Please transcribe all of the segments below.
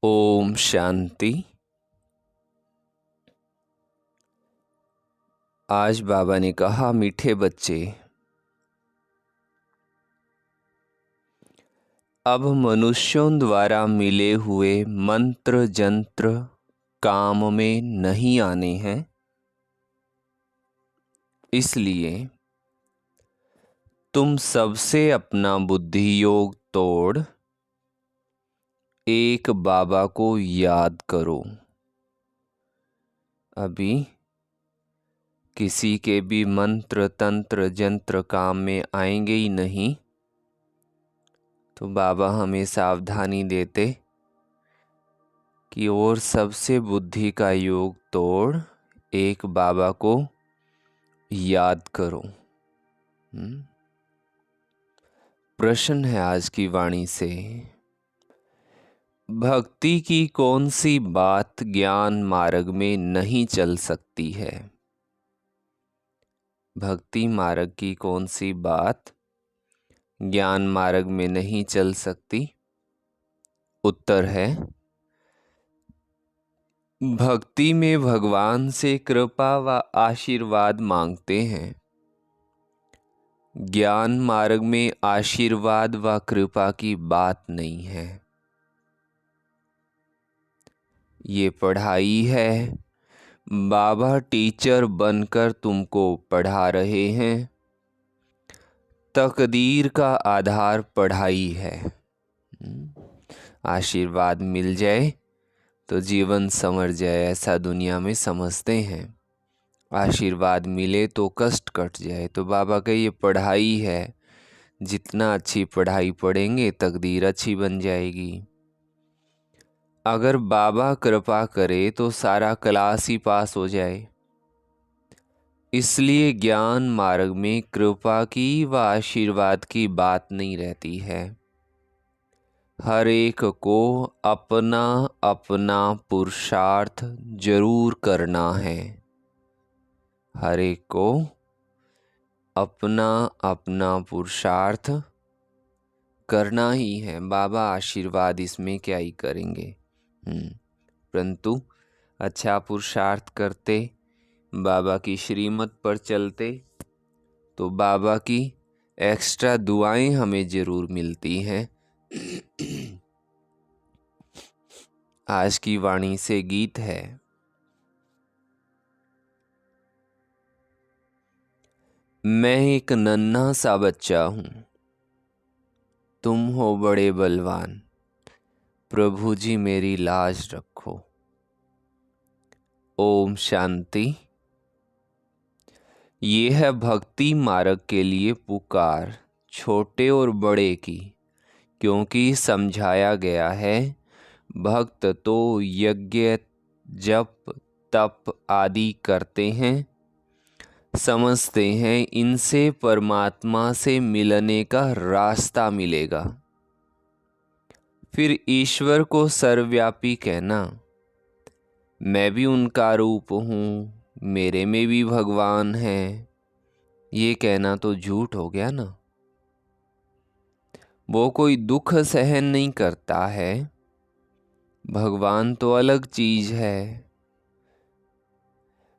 ओम शांति। आज बाबा ने कहा, मीठे बच्चे, अब मनुष्यों द्वारा मिले हुए मंत्र जंत्र काम में नहीं आने हैं। इसलिए तुम सबसे अपना बुद्धि योग तोड़ एक बाबा को याद करो। अभी किसी के भी मंत्र तंत्र जंत्र काम में आएंगे ही नहीं, तो बाबा हमें सावधानी देते कि और सबसे बुद्धि का योग तोड़ एक बाबा को याद करो। प्रश्न है आज की वाणी से, भक्ति की कौन सी बात ज्ञान मार्ग में नहीं चल सकती है? भक्ति मार्ग की कौन सी बात ज्ञान मार्ग में नहीं चल सकती? उत्तर है, भक्ति में भगवान से कृपा व आशीर्वाद मांगते हैं। ज्ञान मार्ग में आशीर्वाद व कृपा की बात नहीं है। ये पढ़ाई है, बाबा टीचर बनकर तुमको पढ़ा रहे हैं। तकदीर का आधार पढ़ाई है। आशीर्वाद मिल जाए तो जीवन संवर जाए, ऐसा दुनिया में समझते हैं। आशीर्वाद मिले तो कष्ट कट जाए। तो बाबा का ये पढ़ाई है, जितना अच्छी पढ़ाई पढ़ेंगे तकदीर अच्छी बन जाएगी। अगर बाबा कृपा करे तो सारा क्लास ही पास हो जाए। इसलिए ज्ञान मार्ग में कृपा की व आशीर्वाद की बात नहीं रहती है। हर एक को अपना अपना पुरुषार्थ जरूर करना है। हर एक को अपना अपना पुरुषार्थ करना ही है। बाबा आशीर्वाद इसमें क्या ही करेंगे, परंतु अच्छा पुरुषार्थ करते, बाबा की श्रीमत पर चलते, तो बाबा की एक्स्ट्रा दुआएं हमें जरूर मिलती हैं। आज की वाणी से गीत है, मैं एक नन्हा सा बच्चा हूँ, तुम हो बड़े बलवान, प्रभु जी मेरी लाज रखो। ओम शांति। ये है भक्ति मार्ग के लिए पुकार, छोटे और बड़े की, क्योंकि समझाया गया है भक्त तो यज्ञ जप तप आदि करते हैं, समझते हैं इनसे परमात्मा से मिलने का रास्ता मिलेगा। फिर ईश्वर को सर्वव्यापी कहना, मैं भी उनका रूप हूँ, मेरे में भी भगवान है, ये कहना तो झूठ हो गया ना। वो कोई दुख सहन नहीं करता है, भगवान तो अलग चीज है।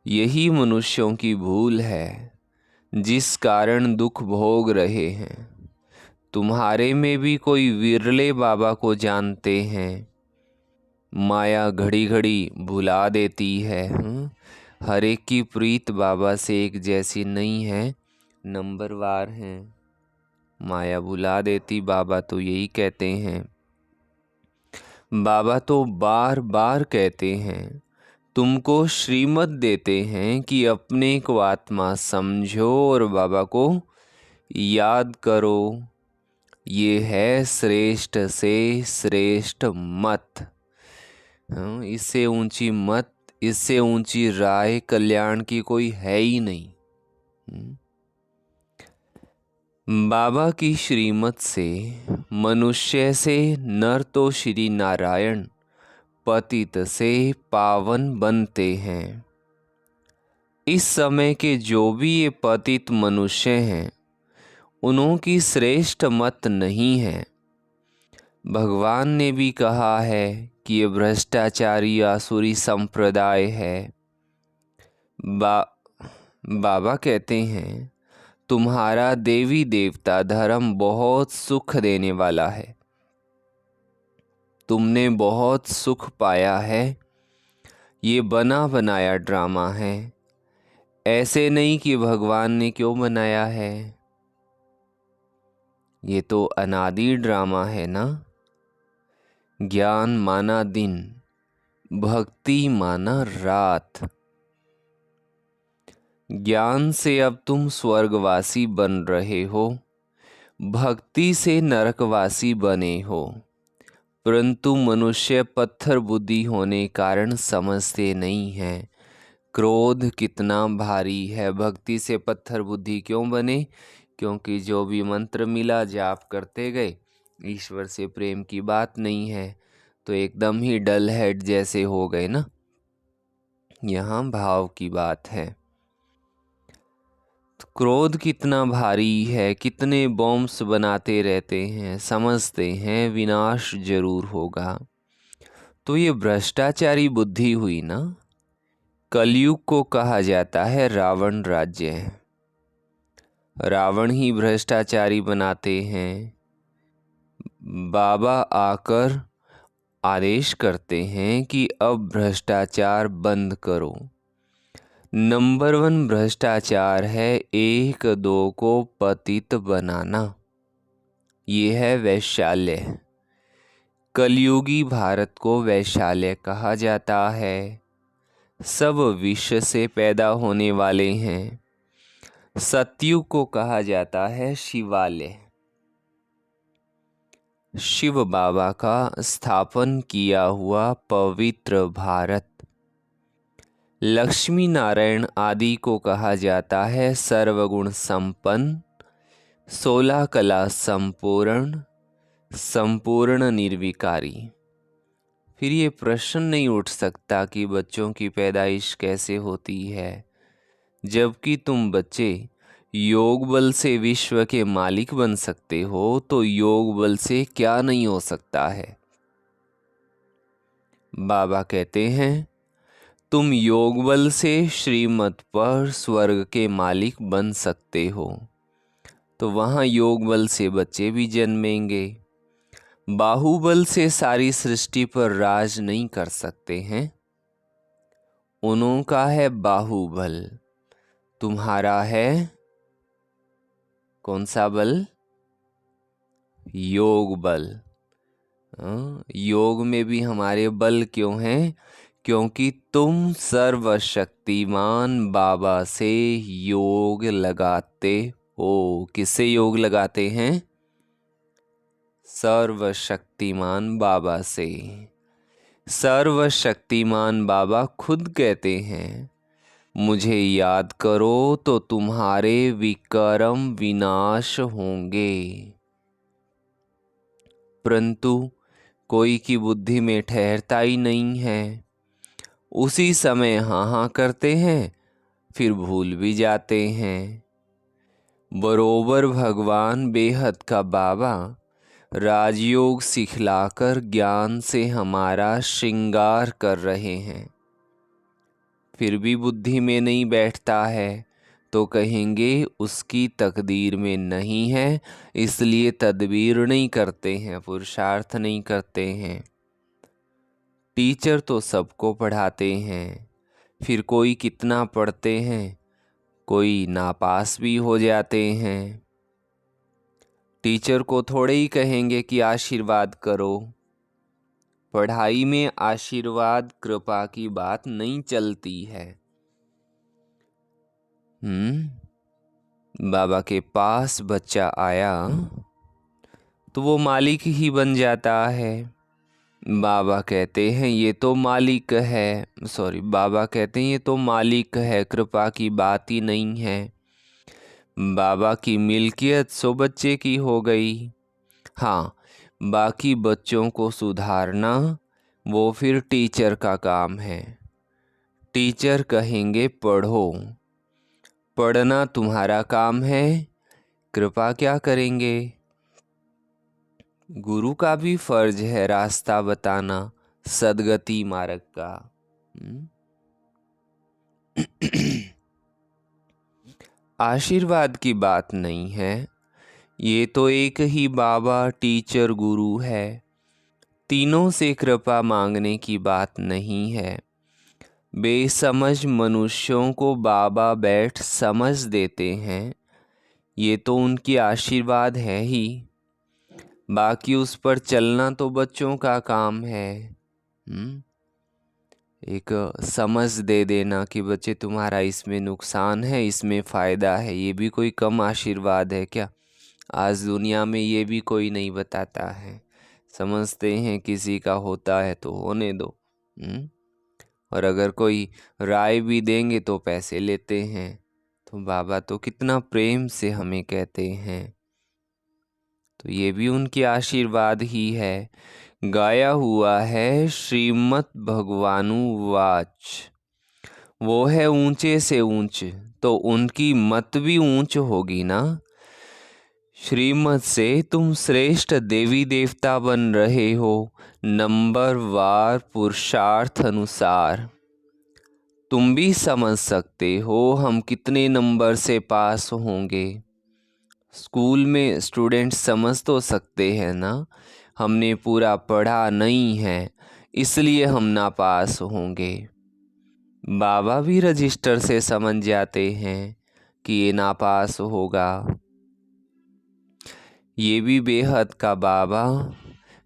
यही मनुष्यों की भूल है, जिस कारण दुख भोग रहे हैं। तुम्हारे में भी कोई विरले बाबा को जानते हैं, माया घड़ी घड़ी भुला देती है। हर एक की प्रीत बाबा से एक जैसी नहीं है, नंबरवार हैं। माया भुला देती, बाबा तो यही कहते हैं। बाबा तो बार बार कहते हैं, तुमको श्रीमत देते हैं कि अपने को आत्मा समझो और बाबा को याद करो। ये है श्रेष्ठ से श्रेष्ठ मत। इससे ऊंची मत, इससे ऊंची राय कल्याण की कोई है ही नहीं। बाबा की श्रीमत से मनुष्य से नर तो श्री नारायण, पतित से पावन बनते हैं। इस समय के जो भी ये पतित मनुष्य हैं, उन्हों की श्रेष्ठ मत नहीं है। भगवान ने भी कहा है कि ये भ्रष्टाचारी आसुरी संप्रदाय है। बाबा कहते हैं तुम्हारा देवी देवता धर्म बहुत सुख देने वाला है, तुमने बहुत सुख पाया है। ये बना बनाया ड्रामा है, ऐसे नहीं कि भगवान ने क्यों बनाया है। ये तो अनादि ड्रामा है ना। ज्ञान माना दिन, भक्ति माना रात। ज्ञान से अब तुम स्वर्गवासी बन रहे हो, भक्ति से नरकवासी बने हो, परंतु मनुष्य पत्थर बुद्धि होने कारण समझते नहीं हैं। क्रोध कितना भारी है। भक्ति से पत्थर बुद्धि क्यों बने? क्योंकि जो भी मंत्र मिला जाप करते गए, ईश्वर से प्रेम की बात नहीं है, तो एकदम ही डल हेड जैसे हो गए ना। यहाँ भाव की बात है। तो क्रोध कितना भारी है, कितने बॉम्ब्स बनाते रहते हैं, समझते हैं विनाश जरूर होगा। तो ये भ्रष्टाचारी बुद्धि हुई ना। कलयुग को कहा जाता है रावण राज्य। रावण ही भ्रष्टाचारी बनाते हैं। बाबा आकर आदेश करते हैं कि अब भ्रष्टाचार बंद करो। नंबर 1 भ्रष्टाचार है 1-2 को पतित बनाना। ये है वैशाल्य। कलयुगी भारत को वैशाल्य कहा जाता है। सब विष से पैदा होने वाले हैं। सतयुग को कहा जाता है शिवालय। शिव बाबा का स्थापन किया हुआ पवित्र भारत। लक्ष्मी नारायण आदि को कहा जाता है सर्वगुण संपन्न, 16 कला संपूर्ण, संपूर्ण निर्विकारी। फिर ये प्रश्न नहीं उठ सकता कि बच्चों की पैदाइश कैसे होती है, जबकि तुम बच्चे योग बल से विश्व के मालिक बन सकते हो, तो योग बल से क्या नहीं हो सकता है। बाबा कहते हैं तुम योग बल से श्रीमत पर स्वर्ग के मालिक बन सकते हो, तो वहाँ योग बल से बच्चे भी जन्मेंगे। बाहुबल से सारी सृष्टि पर राज नहीं कर सकते हैं, उनका है बाहुबल। तुम्हारा है कौन सा बल? योग बल। योग में भी हमारे बल क्यों हैं? क्योंकि तुम सर्वशक्तिमान बाबा से योग लगाते हो। किससे योग लगाते हैं? सर्वशक्तिमान बाबा से। सर्वशक्तिमान बाबा खुद कहते हैं मुझे याद करो तो तुम्हारे विकर्म विनाश होंगे। परंतु कोई की बुद्धि में ठहरता ही नहीं है। उसी समय हाँ हाँ करते हैं, फिर भूल भी जाते हैं। बरोबर भगवान बेहद का बाबा राजयोग सिखलाकर ज्ञान से हमारा श्रृंगार कर रहे हैं, फिर भी बुद्धि में नहीं बैठता है, तो कहेंगे उसकी तकदीर में नहीं है, इसलिए तदबीर नहीं करते हैं, पुरुषार्थ नहीं करते हैं। टीचर तो सबको पढ़ाते हैं, फिर कोई कितना पढ़ते हैं, कोई नापास भी हो जाते हैं। टीचर को थोड़े ही कहेंगे कि आशीर्वाद करो। पढ़ाई में आशीर्वाद कृपा की बात नहीं चलती है। बाबा के पास बच्चा आया तो वो मालिक ही बन जाता है। बाबा कहते हैं ये तो मालिक है, बाबा कहते हैं ये तो मालिक है, कृपा की बात ही नहीं है। बाबा की मिल्कियत 100 बच्चे की हो गई। हाँ, बाकी बच्चों को सुधारना वो फिर टीचर का काम है। टीचर कहेंगे पढ़ो, पढ़ना तुम्हारा काम है, कृपा क्या करेंगे? गुरु का भी फर्ज है रास्ता बताना सदगति मार्ग का। आशीर्वाद की बात नहीं है, ये तो एक ही बाबा टीचर गुरु है। तीनों से कृपा मांगने की बात नहीं है। बेसमझ मनुष्यों को बाबा बैठ समझ देते हैं, ये तो उनकी आशीर्वाद है ही। बाकी उस पर चलना तो बच्चों का काम है। एक समझ दे देना कि बच्चे तुम्हारा इसमें नुकसान है, इसमें फ़ायदा है, ये भी कोई कम आशीर्वाद है क्या? आज दुनिया में ये भी कोई नहीं बताता है। समझते हैं किसी का होता है तो होने दो। और अगर कोई राय भी देंगे तो पैसे लेते हैं। तो बाबा तो कितना प्रेम से हमें कहते हैं, तो ये भी उनकी आशीर्वाद ही है। गाया हुआ है श्रीमद् भगवानुवाच, वो है ऊंचे से ऊंच, तो उनकी मत भी ऊंच होगी ना। श्रीमत से तुम श्रेष्ठ देवी देवता बन रहे हो, नंबर वार पुरुषार्थ अनुसार। तुम भी समझ सकते हो हम कितने नंबर से पास होंगे। स्कूल में स्टूडेंट समझ तो सकते हैं ना, हमने पूरा पढ़ा नहीं है इसलिए हम ना पास होंगे। बाबा भी रजिस्टर से समझ जाते हैं कि ये नापास होगा। ये भी बेहद का बाबा,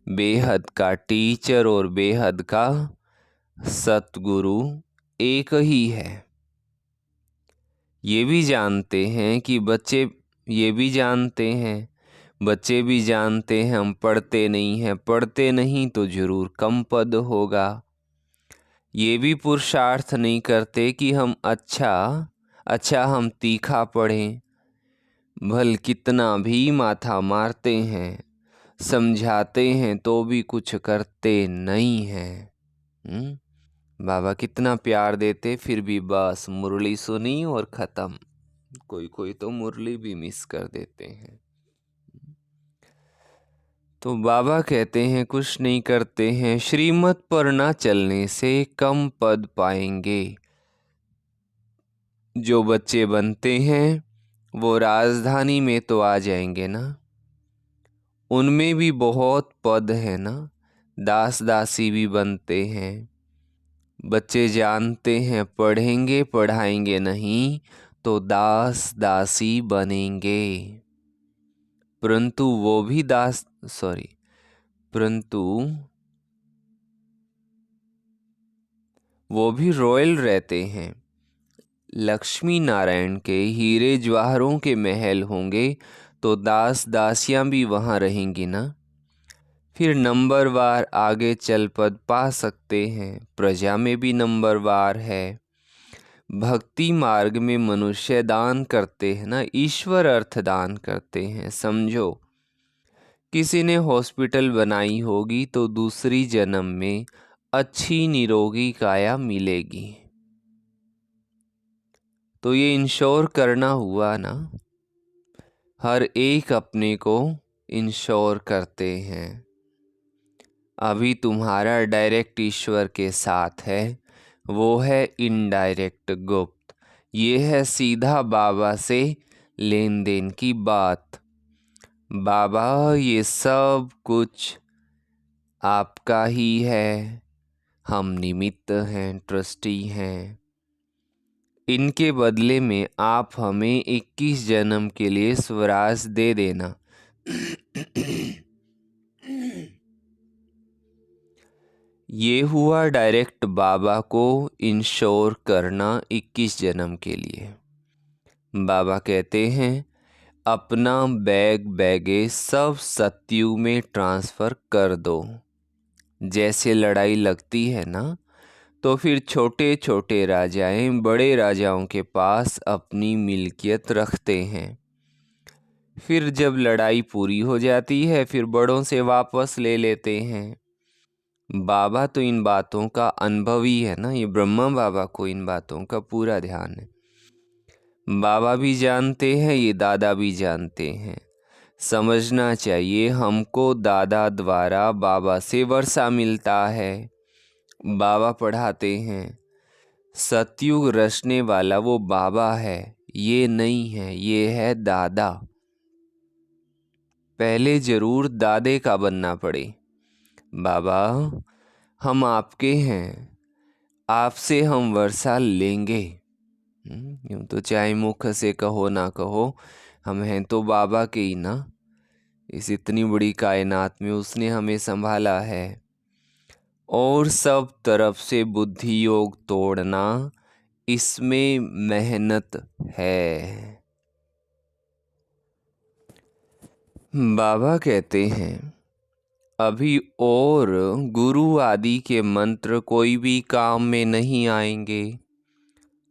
बेहद का टीचर और बेहद का सतगुरु एक ही है। ये भी जानते हैं कि बच्चे भी जानते हैं हम पढ़ते नहीं हैं, पढ़ते नहीं तो जरूर कम पद होगा। ये भी पुरुषार्थ नहीं करते कि हम अच्छा हम तीखा पढ़ें। भल कितना भी माथा मारते हैं, समझाते हैं तो भी कुछ करते नहीं हैं। बाबा कितना प्यार देते, फिर भी बस मुरली सुनी और ख़त्म। कोई तो मुरली भी मिस कर देते हैं। तो बाबा कहते हैं कुछ नहीं करते हैं, श्रीमत पर ना चलने से कम पद पाएंगे। जो बच्चे बनते हैं वो राजधानी में तो आ जाएंगे ना, उनमें भी बहुत पद है ना, दास दासी भी बनते हैं। बच्चे जानते हैं पढ़ेंगे पढ़ाएंगे नहीं तो दास दासी बनेंगे, परंतु वो भी रॉयल रहते हैं। लक्ष्मी नारायण के हीरे जवाहरों के महल होंगे तो दास दासियां भी वहाँ रहेंगी ना। फिर नंबरवार आगे चल पद पा सकते हैं, प्रजा में भी नंबरवार है। भक्ति मार्ग में मनुष्य दान करते हैं ना, ईश्वर अर्थ दान करते हैं। समझो किसी ने हॉस्पिटल बनाई होगी तो दूसरी जन्म में अच्छी निरोगी काया मिलेगी। तो ये इंश्योर करना हुआ ना, हर एक अपने को इंश्योर करते हैं। अभी तुम्हारा डायरेक्ट ईश्वर के साथ है, वो है इनडायरेक्ट गुप्त। ये है सीधा बाबा से लेन देन की बात। बाबा ये सब कुछ आपका ही है, हम निमित्त हैं, ट्रस्टी हैं। इनके बदले में आप हमें 21 जन्म के लिए स्वराज दे देना। ये हुआ डायरेक्ट बाबा को इंश्योर करना 21 जन्म के लिए। बाबा कहते हैं अपना बैगेज सब सतयुग में ट्रांसफ़र कर दो। जैसे लड़ाई लगती है ना, तो फिर छोटे छोटे राजाएं बड़े राजाओं के पास अपनी मिल्कियत रखते हैं। फिर जब लड़ाई पूरी हो जाती है फिर बड़ों से वापस ले लेते हैं। बाबा तो इन बातों का अनुभवी है ना, ये ब्रह्मा बाबा को इन बातों का पूरा ध्यान है। बाबा भी जानते हैं, ये दादा भी जानते हैं। समझना चाहिए हमको दादा द्वारा बाबा से वर्षा मिलता है। बाबा पढ़ाते हैं सतयुग रचने वाला वो बाबा है, ये नहीं है, ये है दादा। पहले जरूर दादे का बनना पड़े। बाबा हम आपके हैं, आपसे हम वर्षा लेंगे। यूं तो चाहे मुख से कहो ना कहो, हम हैं तो बाबा के ही ना। इस इतनी बड़ी कायनात में उसने हमें संभाला है। और सब तरफ से बुद्धि योग तोड़ना, इसमें मेहनत है। बाबा कहते हैं अभी और गुरु आदि के मंत्र कोई भी काम में नहीं आएंगे।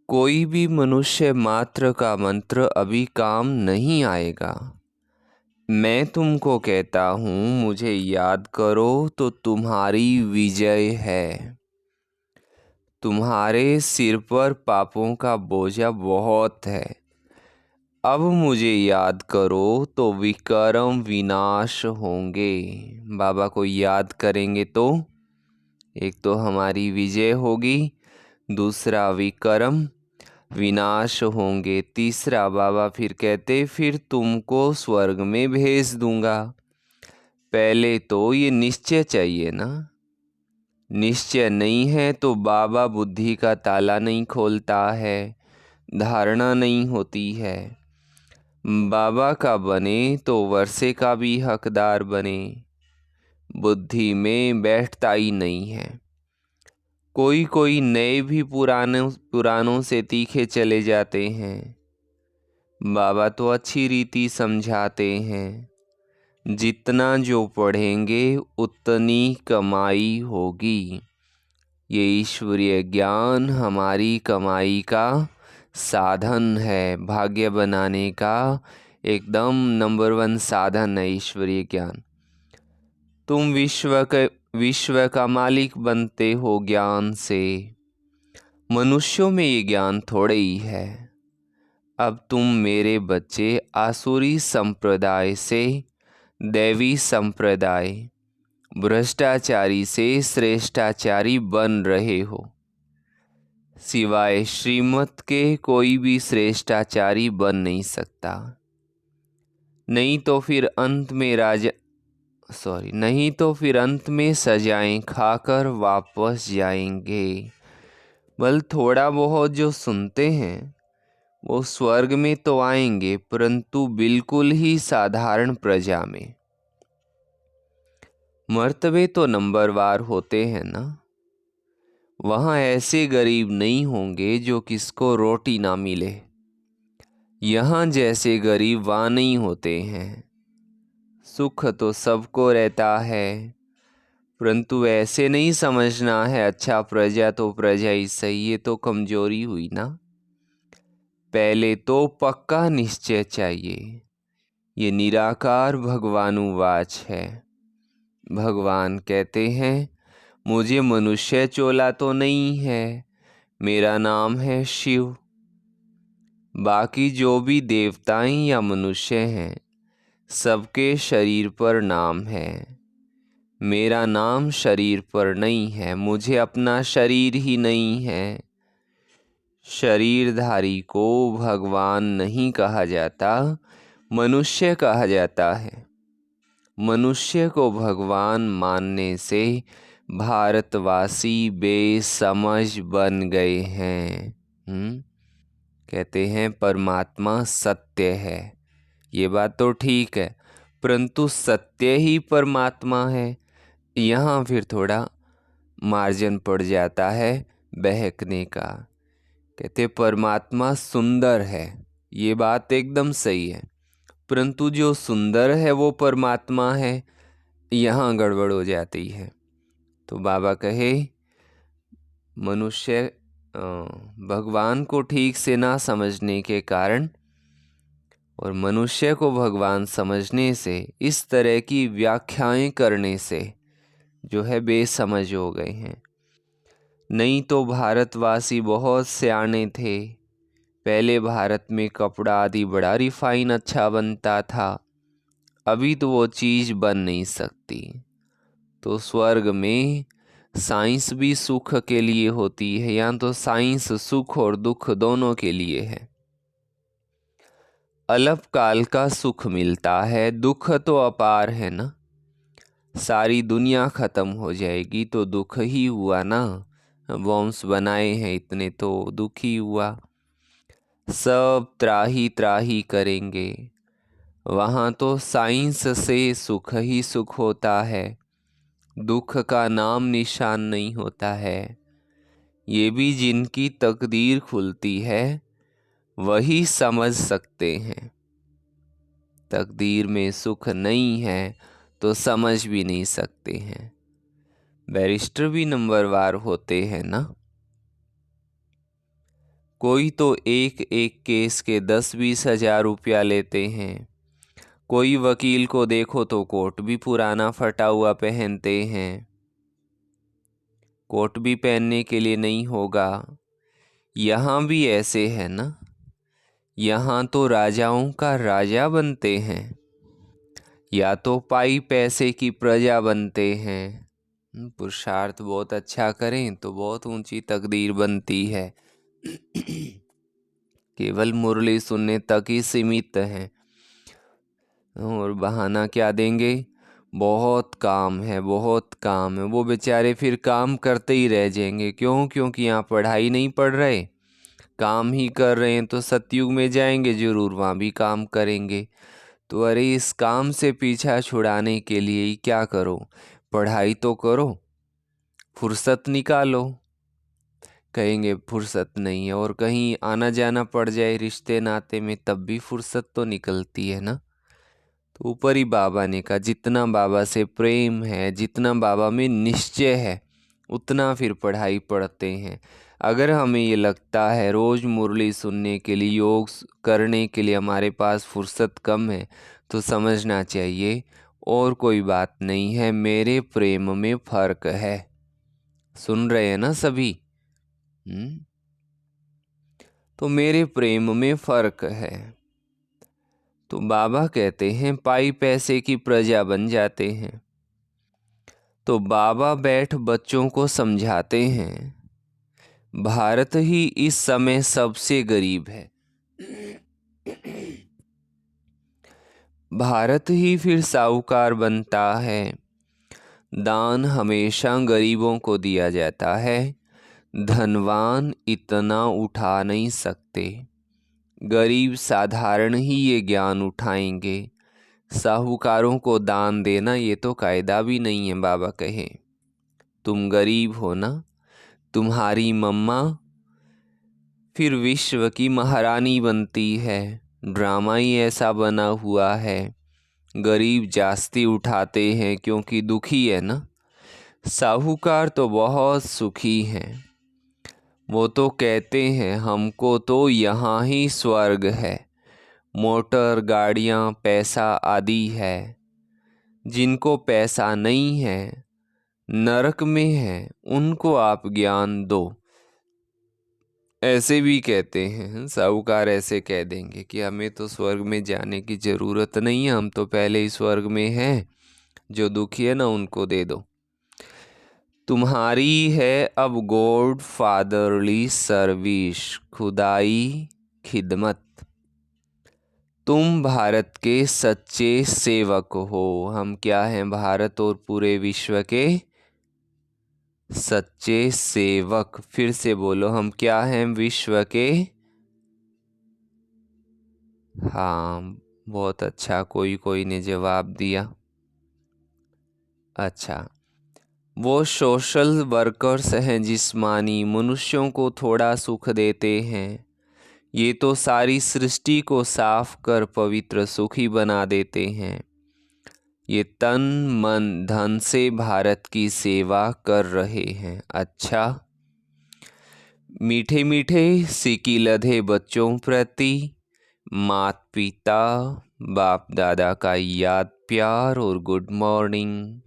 कोई भी मनुष्य मात्र का मंत्र अभी काम नहीं आएगा। मैं तुमको कहता हूँ मुझे याद करो तो तुम्हारी विजय है। तुम्हारे सिर पर पापों का बोझा बहुत है। अब मुझे याद करो तो विक्रम विनाश होंगे। बाबा को याद करेंगे तो एक तो हमारी विजय होगी, दूसरा विक्रम विनाश होंगे, तीसरा बाबा फिर कहते फिर तुमको स्वर्ग में भेज दूंगा। पहले तो ये निश्चय चाहिए ना। निश्चय नहीं है तो बाबा बुद्धि का ताला नहीं खोलता है, धारणा नहीं होती है। बाबा का बने तो वर्षे का भी हकदार बने, बुद्धि में बैठता ही नहीं है। कोई कोई नए भी पुरानों से तीखे चले जाते हैं। बाबा तो अच्छी रीति समझाते हैं, जितना जो पढ़ेंगे उतनी कमाई होगी। ये ईश्वरीय ज्ञान हमारी कमाई का साधन है, भाग्य बनाने का एकदम नंबर 1 साधन है ईश्वरीय ज्ञान। तुम विश्व का मालिक बनते हो ज्ञान से। मनुष्यों में ये ज्ञान थोड़े ही है। अब तुम मेरे बच्चे आसुरी संप्रदाय से दैवी संप्रदाय, भ्रष्टाचारी से श्रेष्ठाचारी बन रहे हो। सिवाय श्रीमत के कोई भी श्रेष्ठाचारी बन नहीं सकता। नहीं तो फिर अंत में सजाएं खाकर वापस जाएंगे। बल थोड़ा बहुत जो सुनते हैं वो स्वर्ग में तो आएंगे, परंतु बिल्कुल ही साधारण प्रजा में। मर्तबे तो नंबरवार होते हैं ना। वहाँ ऐसे गरीब नहीं होंगे जो किसको रोटी ना मिले। यहाँ जैसे गरीब वहाँ नहीं होते हैं। सुख तो सबको रहता है, परंतु ऐसे नहीं समझना है अच्छा प्रजा तो प्रजा ही सही, ये तो कमजोरी हुई ना। पहले तो पक्का निश्चय चाहिए। ये निराकार भगवानुवाच है। भगवान कहते हैं मुझे मनुष्य चोला तो नहीं है, मेरा नाम है शिव। बाकी जो भी देवताएं या मनुष्य हैं सबके शरीर पर नाम है, मेरा नाम शरीर पर नहीं है। मुझे अपना शरीर ही नहीं है। शरीरधारी को भगवान नहीं कहा जाता, मनुष्य कहा जाता है। मनुष्य को भगवान मानने से भारतवासी बेसमझ बन गए हैं। कहते हैं परमात्मा सत्य है, ये बात तो ठीक है, परंतु सत्य ही परमात्मा है, यहाँ फिर थोड़ा मार्जिन पड़ जाता है बहकने का। कहते परमात्मा सुंदर है, ये बात एकदम सही है, परंतु जो सुंदर है वो परमात्मा है, यहाँ गड़बड़ हो जाती है। तो बाबा कहे मनुष्य भगवान को ठीक से ना समझने के कारण और मनुष्य को भगवान समझने से, इस तरह की व्याख्याएं करने से जो है बेसमझ हो गए हैं। नहीं तो भारतवासी बहुत सियाने थे। पहले भारत में कपड़ा आदि बड़ा रिफाइन अच्छा बनता था। अभी तो वो चीज़ बन नहीं सकती। तो स्वर्ग में साइंस भी सुख के लिए होती है, या तो साइंस सुख और दुख दोनों के लिए है। अल्पकाल का सुख मिलता है, दुख तो अपार है ना। सारी दुनिया खत्म हो जाएगी तो दुख ही हुआ ना। बॉम्ब्स बनाए हैं इतने तो दुख ही हुआ। सब त्राही त्राही करेंगे, वहाँ तो साइंस से सुख ही सुख होता है, दुख का नाम निशान नहीं होता है। ये भी जिनकी तकदीर खुलती है वही समझ सकते हैं। तकदीर में सुख नहीं है तो समझ भी नहीं सकते हैं। बैरिस्टर भी नंबरवार होते हैं ना। कोई तो एक एक केस के 10-20 हजार रुपया लेते हैं। कोई वकील को देखो तो कोट भी पुराना फटा हुआ पहनते हैं। कोट भी पहनने के लिए नहीं होगा। यहाँ भी ऐसे है ना। यहाँ तो राजाओं का राजा बनते हैं, या तो पाई पैसे की प्रजा बनते हैं। पुरुषार्थ बहुत अच्छा करें तो बहुत ऊंची तकदीर बनती है। केवल मुरली सुनने तक ही सीमित हैं। और बहाना क्या देंगे, बहुत काम है बहुत काम है। वो बेचारे फिर काम करते ही रह जाएंगे। क्यों? क्योंकि यहाँ पढ़ाई नहीं पढ़ रहे, काम ही कर रहे हैं। तो सतयुग में जाएंगे जरूर, वहाँ भी काम करेंगे। तो अरे इस काम से पीछा छुड़ाने के लिए ही क्या करो, पढ़ाई तो करो, फुर्सत निकालो। कहेंगे फुर्सत नहीं है, और कहीं आना जाना पड़ जाए रिश्ते नाते में तब भी फुर्सत तो निकलती है ना। तो ऊपर ही बाबा ने कहा जितना बाबा से प्रेम है, जितना बाबा में निश्चय है, उतना फिर पढ़ाई पढ़ते हैं। अगर हमें ये लगता है रोज़ मुरली सुनने के लिए, योग करने के लिए हमारे पास फुर्सत कम है, तो समझना चाहिए और कोई बात नहीं है, मेरे प्रेम में फ़र्क है। सुन रहे हैं ना सभी? तो मेरे प्रेम में फ़र्क है। तो बाबा कहते हैं पाई पैसे की प्रजा बन जाते हैं। तो बाबा बैठ बच्चों को समझाते हैं भारत ही इस समय सबसे गरीब है। भारत ही फिर साहूकार बनता है। दान हमेशा गरीबों को दिया जाता है। धनवान इतना उठा नहीं सकते, गरीब साधारण ही ये ज्ञान उठाएंगे। साहूकारों को दान देना ये तो कायदा भी नहीं है। बाबा कहे तुम गरीब हो ना, तुम्हारी मम्मा फिर विश्व की महारानी बनती है। ड्रामा ही ऐसा बना हुआ है। गरीब जास्ती उठाते हैं क्योंकि दुखी है ना। साहूकार तो बहुत सुखी हैं। वो तो कहते हैं हमको तो यहाँ ही स्वर्ग है, मोटर गाड़ियाँ पैसा आदि है। जिनको पैसा नहीं है, नरक में है, उनको आप ज्ञान दो। ऐसे भी कहते हैं साहूकार, ऐसे कह देंगे कि हमें तो स्वर्ग में जाने की ज़रूरत नहीं है, हम तो पहले ही स्वर्ग में हैं, जो दुखी है ना उनको दे दो। तुम्हारी है अब गॉड फादरली सर्विस, खुदाई खिदमत। तुम भारत के सच्चे सेवक हो। हम क्या हैं? भारत और पूरे विश्व के सच्चे सेवक। फिर से बोलो, हम क्या हैं? विश्व के। हाँ, बहुत अच्छा, कोई कोई ने जवाब दिया। अच्छा, वो सोशल वर्कर्स हैं जिस्मानी, मनुष्यों को थोड़ा सुख देते हैं। ये तो सारी सृष्टि को साफ कर पवित्र सुखी बना देते हैं। ये तन मन धन से भारत की सेवा कर रहे हैं। अच्छा, मीठे मीठे सिकी लधे बच्चों प्रति माता पिता बाप दादा का याद प्यार और गुड मॉर्निंग।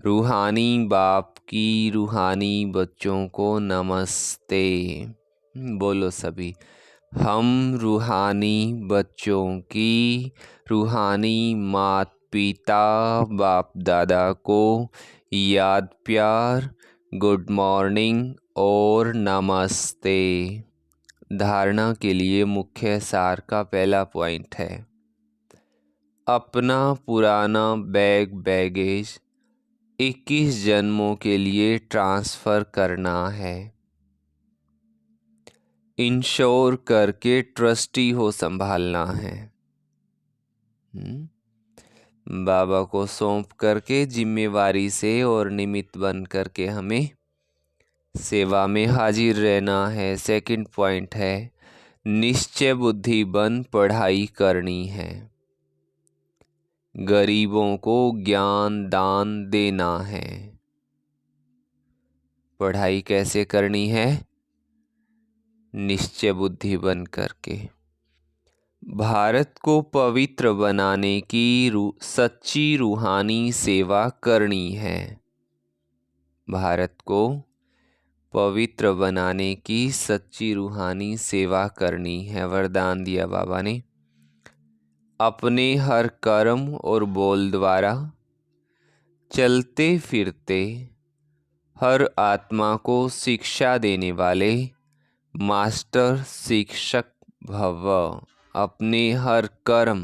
रूहानी बाप की रूहानी बच्चों को नमस्ते। बोलो सभी, हम रूहानी बच्चों की रूहानी माता पिता बाप दादा को याद प्यार, गुड मॉर्निंग और नमस्ते। धारणा के लिए मुख्य सार का पहला पॉइंट है, अपना पुराना बैगेज 21 जन्मों के लिए ट्रांसफ़र करना है। इंश्योर करके ट्रस्टी हो संभालना है। बाबा को सौंप करके जिम्मेवारी से और निमित्त बन करके हमें सेवा में हाजिर रहना है। सेकंड पॉइंट है, निश्चय बुद्धि बन पढ़ाई करनी है। गरीबों को ज्ञान दान देना है। पढ़ाई कैसे करनी है? निश्चय बुद्धि बन करके। भारत को पवित्र बनाने की सच्ची रूहानी सेवा करनी है। भारत को पवित्र बनाने की सच्ची रूहानी सेवा करनी है। वरदान दिया बाबा ने, अपने हर कर्म और बोल द्वारा चलते फिरते हर आत्मा को शिक्षा देने वाले मास्टर शिक्षक भव। अपने हर कर्म,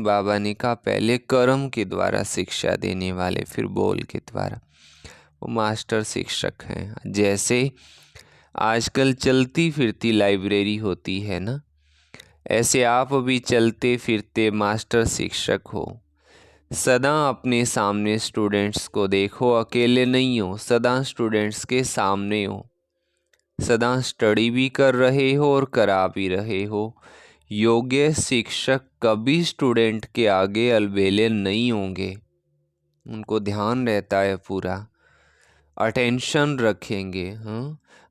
बाबा ने कहा पहले कर्म के द्वारा शिक्षा देने वाले, फिर बोल के द्वारा, वो मास्टर शिक्षक हैं। जैसे आजकल चलती फिरती लाइब्रेरी होती है ना, ऐसे आप भी चलते फिरते मास्टर शिक्षक हो। सदा अपने सामने स्टूडेंट्स को देखो, अकेले नहीं हो, सदा स्टूडेंट्स के सामने हो, सदा स्टडी भी कर रहे हो और करा भी रहे हो। योग्य शिक्षक कभी स्टूडेंट के आगे अलबेले नहीं होंगे, उनको ध्यान रहता है, पूरा अटेंशन रखेंगे।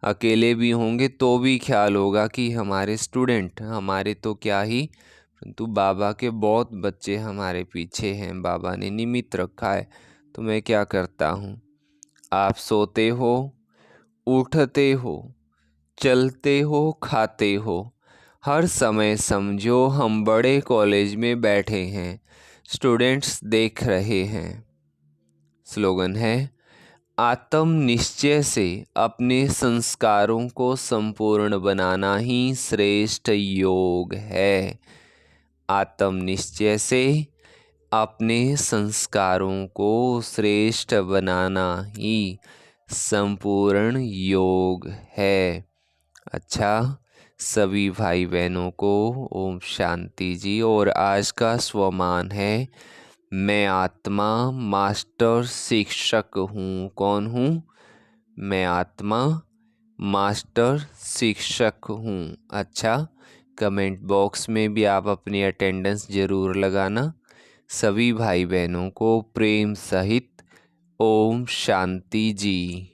अकेले भी होंगे तो भी ख्याल होगा कि हमारे स्टूडेंट, हमारे तो क्या ही, परंतु बाबा के बहुत बच्चे हमारे पीछे हैं, बाबा ने निमित्त रखा है। तो मैं क्या करता हूँ, आप सोते हो, उठते हो, चलते हो, खाते हो, हर समय समझो हम बड़े कॉलेज में बैठे हैं, स्टूडेंट्स देख रहे हैं। स्लोगन है, आत्म निश्चय से अपने संस्कारों को संपूर्ण बनाना ही श्रेष्ठ योग है। आत्म निश्चय से अपने संस्कारों को श्रेष्ठ बनाना ही संपूर्ण योग है। अच्छा, सभी भाई बहनों को ओम शांति जी। और आज का स्वमान है, मैं आत्मा मास्टर शिक्षक हूँ। कौन हूँ? मैं आत्मा मास्टर शिक्षक हूँ। अच्छा, कमेंट बॉक्स में भी आप अपनी अटेंडेंस ज़रूर लगाना। सभी भाई बहनों को प्रेम सहित ओम शांति जी।